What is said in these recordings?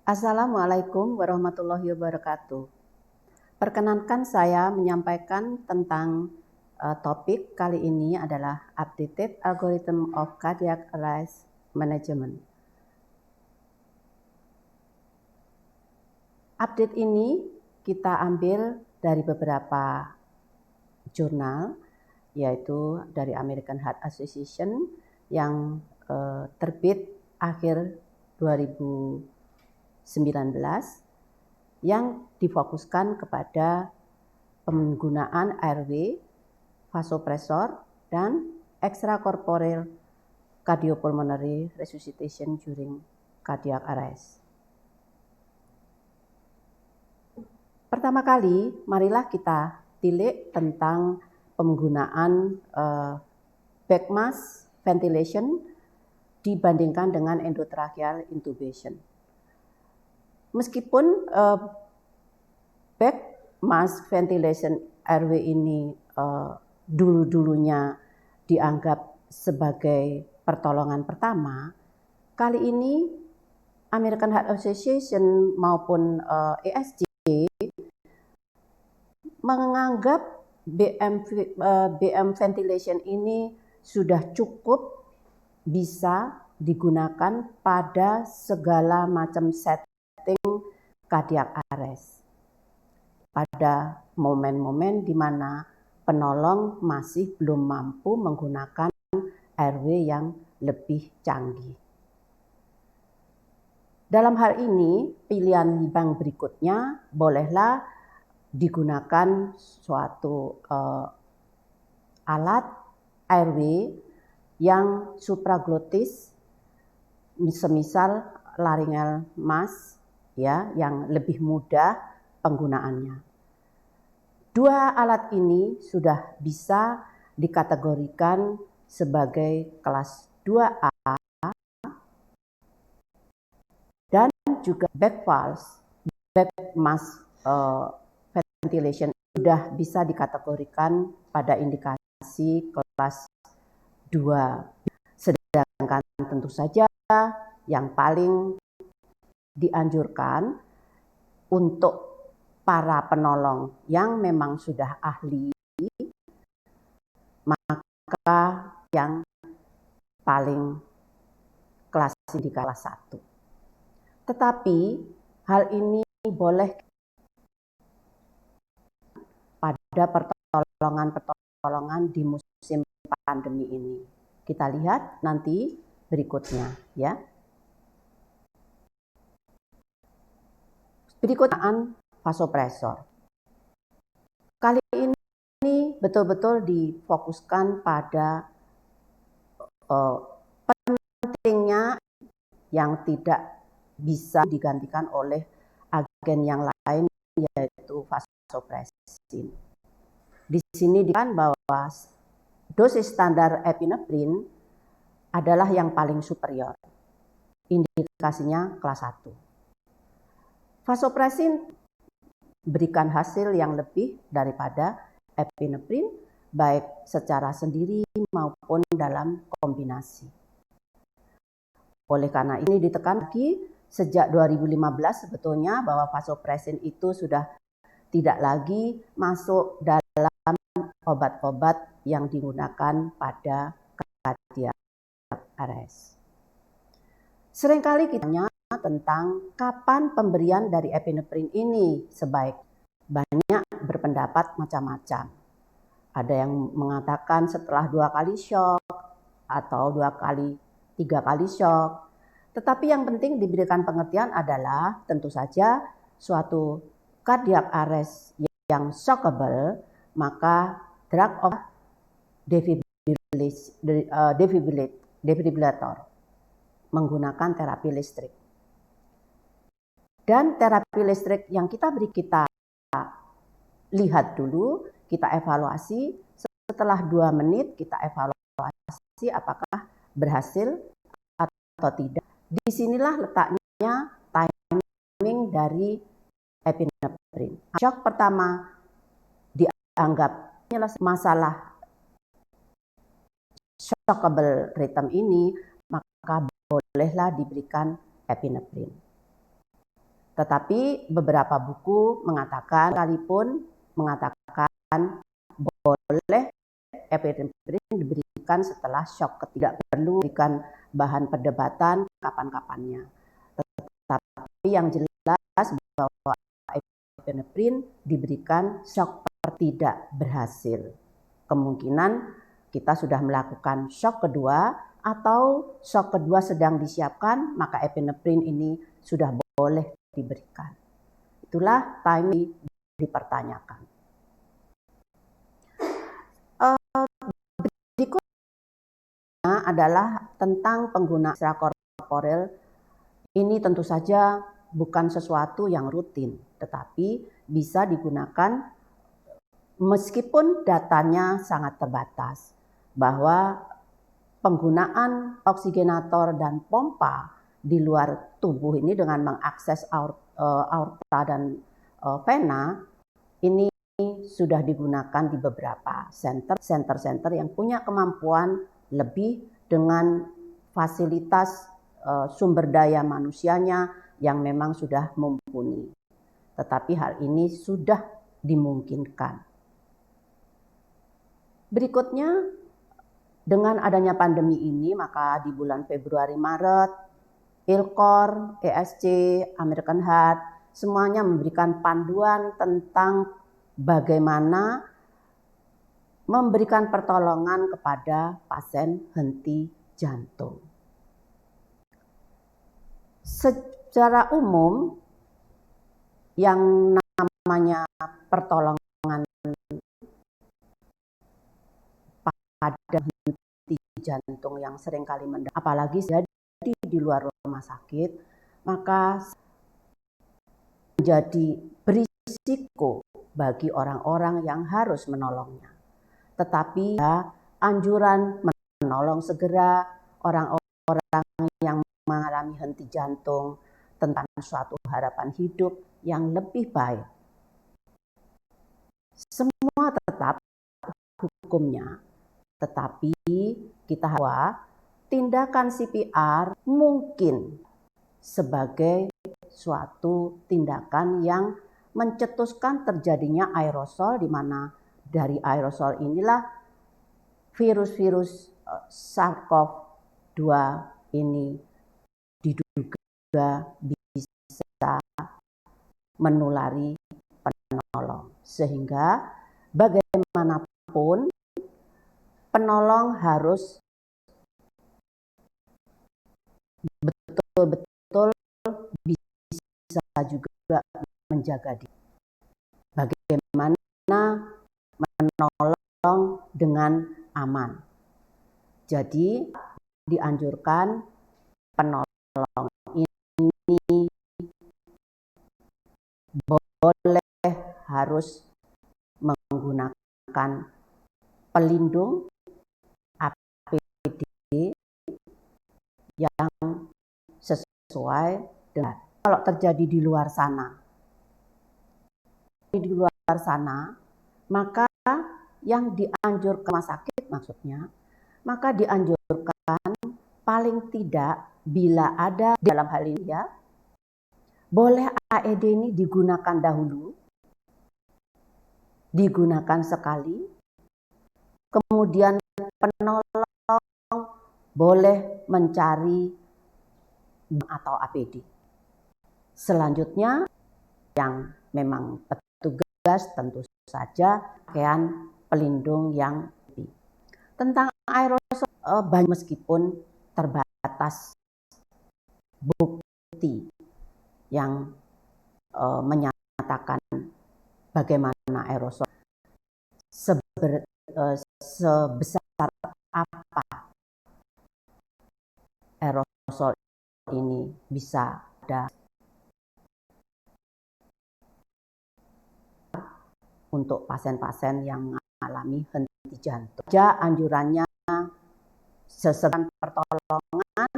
Assalamualaikum warahmatullahi wabarakatuh. Perkenankan saya menyampaikan tentang topik kali ini adalah Updated Algorithm of Cardiac Arrest Management. Update ini kita ambil dari beberapa jurnal, yaitu dari American Heart Association yang terbit akhir 2019 yang difokuskan kepada penggunaan airway, vasopressor, dan extracorporeal cardiopulmonary resuscitation during cardiac arrest. Pertama kali, marilah kita tilik tentang penggunaan back mask ventilation dibandingkan dengan endotracheal intubation. Meskipun back mask ventilation airway ini dulu-dulunya dianggap sebagai pertolongan pertama, kali ini American Heart Association maupun ASJ menganggap BM ventilation ini sudah cukup bisa digunakan pada segala macam setting cardiac arrest. Pada momen-momen di mana penolong masih belum mampu menggunakan airway yang lebih canggih. Dalam hal ini, pilihan yang berikutnya bolehlah digunakan suatu alat airway yang supraglottis, semisal laryngeal mask, ya, yang lebih mudah penggunaannya. Dua alat ini sudah bisa dikategorikan sebagai kelas 2A dan juga back mask ventilation sudah bisa dikategorikan pada indikasi kelas 2. Sedangkan tentu saja yang paling dianjurkan untuk para penolong yang memang sudah ahli, maka yang paling kelas di kelas 1. Tetapi hal ini boleh pada pertolongan di musim pandemi ini. Kita lihat nanti berikutnya, ya. Berikutnya vasopressor. Kali ini betul-betul difokuskan pada pentingnya yang tidak bisa digantikan oleh agen yang lain, yaitu vasopressin. Di sini dikatakan bahwa dosis standar epinephrine adalah yang paling superior. Indikasinya kelas 1. Vasopressin berikan hasil yang lebih daripada epinephrine, baik secara sendiri maupun dalam kombinasi. Oleh karena ini ditekan lagi sejak 2015 sebetulnya bahwa vasopressin itu sudah tidak lagi masuk dalam obat-obat yang digunakan pada cardiac arrest. Seringkali kita tanya tentang kapan pemberian dari epinephrine ini sebaik. Banyak berpendapat macam-macam. Ada yang mengatakan setelah 2 kali shock atau 3 kali shock. Tetapi yang penting diberikan pengertian adalah tentu saja suatu cardiac arrest yang shockable, maka drug of defibrillator menggunakan terapi listrik. Dan terapi listrik yang kita lihat dulu, kita evaluasi, setelah 2 menit kita evaluasi apakah berhasil atau tidak. Disinilah letaknya timing dari epinephrine. Shock pertama dianggap masalah shockable rhythm ini, maka bolehlah diberikan epinephrine. Tetapi beberapa buku mengatakan, sekalipun mengatakan boleh epinefrin diberikan setelah shock ketiga, perlu diberikan bahan perdebatan kapan-kapannya. Tetapi yang jelas bahwa epinefrin diberikan shock tidak berhasil. Kemungkinan kita sudah melakukan shock kedua atau shock kedua sedang disiapkan, maka epinefrin ini sudah boleh diberikan. Itulah timing dipertanyakan. Berikutnya adalah tentang penggunaan ekstrakorporel. Ini tentu saja bukan sesuatu yang rutin, tetapi bisa digunakan meskipun datanya sangat terbatas, bahwa penggunaan oksigenator dan pompa di luar tubuh ini dengan mengakses aorta dan vena ini sudah digunakan di beberapa center yang punya kemampuan lebih dengan fasilitas sumber daya manusianya yang memang sudah mumpuni. Tetapi hal ini sudah dimungkinkan. Berikutnya, dengan adanya pandemi ini, maka di bulan Februari-Maret, ILCOR, ESC, American Heart, semuanya memberikan panduan tentang bagaimana memberikan pertolongan kepada pasien henti jantung. Secara umum, yang namanya pertolongan pada henti jantung yang seringkali mendadak, apalagi jadi di luar rumah sakit, maka menjadi berisiko bagi orang-orang yang harus menolongnya. Tetapi anjuran menolong segera orang-orang yang mengalami henti jantung tentang suatu harapan hidup yang lebih baik. Semua tetap hukumnya, tetapi kita bahwa tindakan CPR mungkin sebagai suatu tindakan yang mencetuskan terjadinya aerosol, di mana dari aerosol inilah virus-virus SARS-CoV-2 ini diduga bisa menulari penolong. Sehingga bagaimanapun penolong harus betul-betul bisa juga menjaga diri. Bagaimana menolong dengan aman. Jadi dianjurkan penolong ini boleh harus menggunakan pelindung APD yang sesuai dengan. Kalau terjadi di luar sana, maka yang dianjurkan rumah sakit maksudnya, maka dianjurkan paling tidak bila ada dalam hal ini ya, boleh AED ini digunakan dahulu, digunakan sekali, kemudian penolong boleh mencari atau APD. Selanjutnya yang memang petugas tentu saja pakaian pelindung yang lebih. Tentang aerosol banyak meskipun terbatas bukti yang menyatakan bagaimana aerosol sebesar apa aerosol ini bisa ada untuk pasien-pasien yang mengalami henti jantung. Anjurannya sesegan pertolongan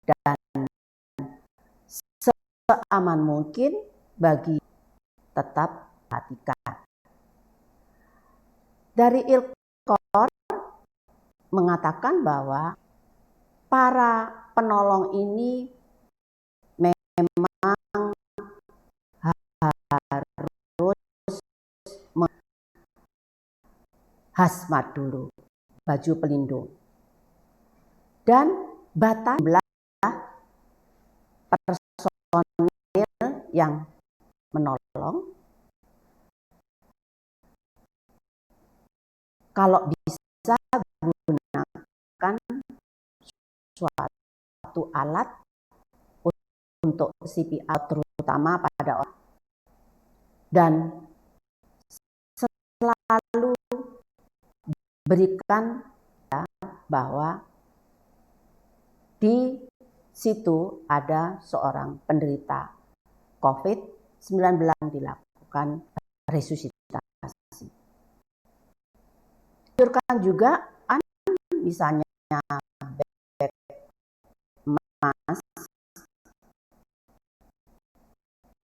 dan seaman mungkin bagi tetap perhatikan. Dari ILCOR mengatakan bahwa para penolong ini memang hazmat dulu, baju pelindung. Dan batas jumlah personil yang menolong. Kalau bisa gunakan suatu alat untuk CPR terutama pada orang. Dan selalu berikan ya, bahwa di situ ada seorang penderita COVID-19 yang dilakukan resusitasi. Dianjurkan juga misalnya bed mask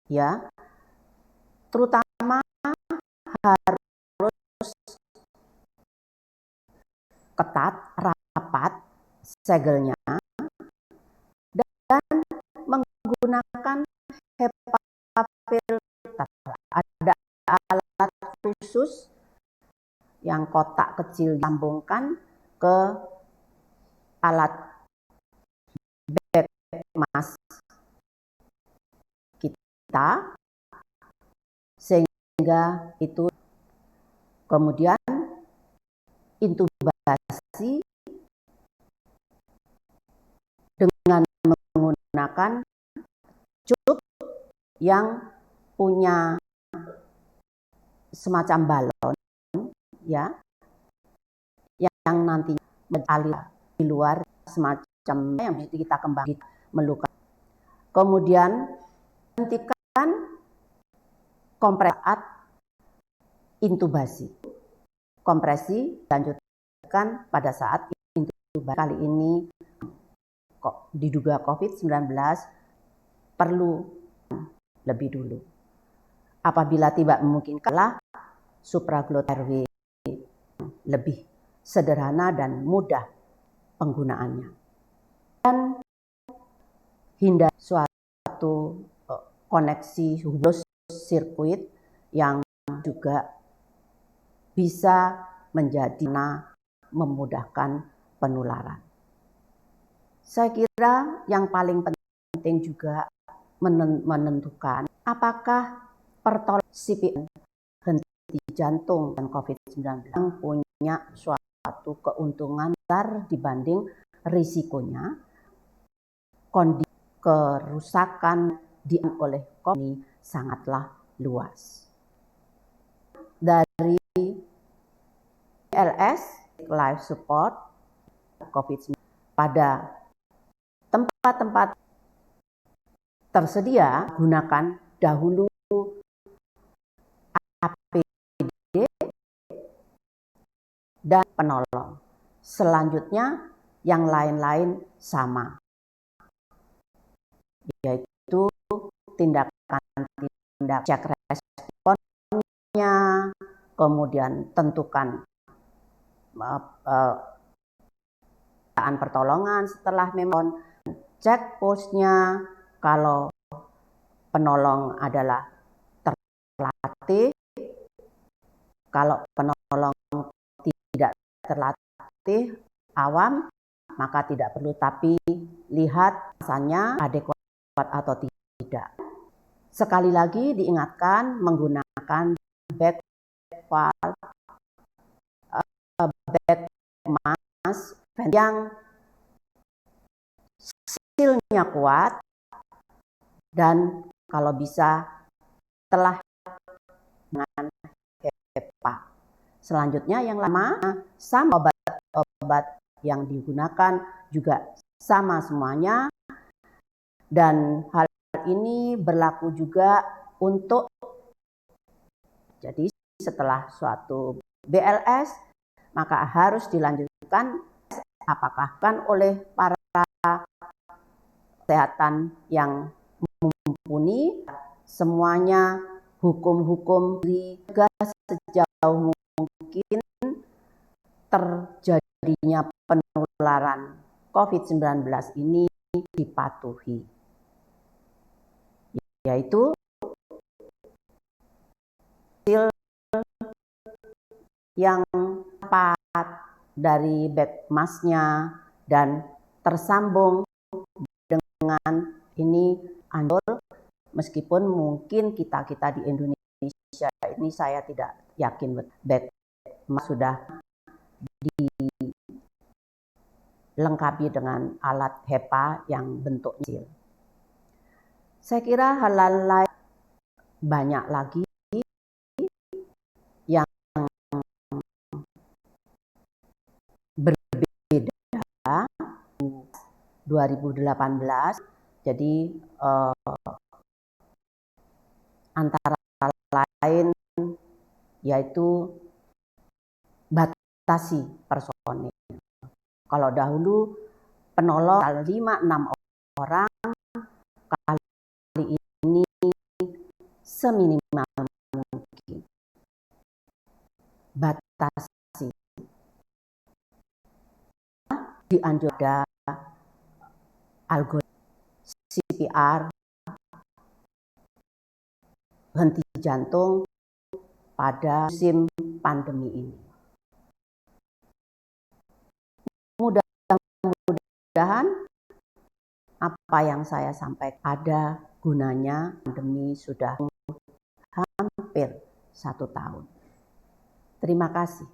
ya, terutama harus ketat, rapat segelnya, dan menggunakan HEPA filter. Ada alat khusus yang kotak kecil disambungkan ke alat bed mask kita, sehingga itu kemudian intubasi dengan menggunakan cup yang punya semacam balon ya, yang nanti mengalir di luar semacam yang bisa kita kembangkan melukai. Kemudian hentikan kompres saat intubasi. Kompresi dilanjutkan pada saat intubasi. Kali ini kok diduga COVID-19 perlu lebih dulu. Apabila tidak memungkinkanlah supraglottal lebih sederhana dan mudah penggunaannya. Dan hindari suatu koneksi hubungan sirkuit yang juga bisa menjadi memudahkan penularan. Saya kira yang paling penting juga menentukan apakah pertolongan CPR, henti jantung dan COVID-19 yang punya suatu keuntungan besar dibanding risikonya. Kondisi kerusakan oleh COVID ini sangatlah luas. Dari BLS Life Support COVID-19 pada tempat-tempat tersedia, gunakan dahulu APD dan penolong. Selanjutnya yang lain-lain sama, yaitu tindakan cek responnya, kemudian tentukan pertolongan setelah memang cek pulsnya. Kalau penolong adalah terlatih, kalau penolong tidak terlatih, awam, maka tidak perlu, tapi lihat rasanya adekuat atau tidak. Sekali lagi diingatkan menggunakan bed mask yang silnya kuat dan kalau bisa telah dengan HEPA. Selanjutnya yang lama, sama obat-obat yang digunakan juga sama semuanya, dan hal ini berlaku juga untuk, jadi setelah suatu BLS maka harus dilanjutkan apakah kan oleh para kesehatan yang mumpuni, semuanya hukum-hukum juga sejauh mungkin terjadinya penularan COVID-19 ini dipatuhi, yaitu yang cepat dari bed masknya dan tersambung dengan ini Android, meskipun mungkin kita di Indonesia ini saya tidak yakin bed mask sudah dilengkapi dengan alat HEPA yang bentuknya kecil. Saya kira hal-hal lain banyak lagi yang berbeda 2018. Jadi antara lain yaitu batasi personil. Kalau dahulu penolong 5-6 orang, kali ini seminimal mungkin. Batasi. Dianjurkan algoritma CPR, henti jantung pada musim pandemi ini. Mudah-mudahan apa yang saya sampaikan ada gunanya. Pandemi sudah hampir 1 tahun. Terima kasih.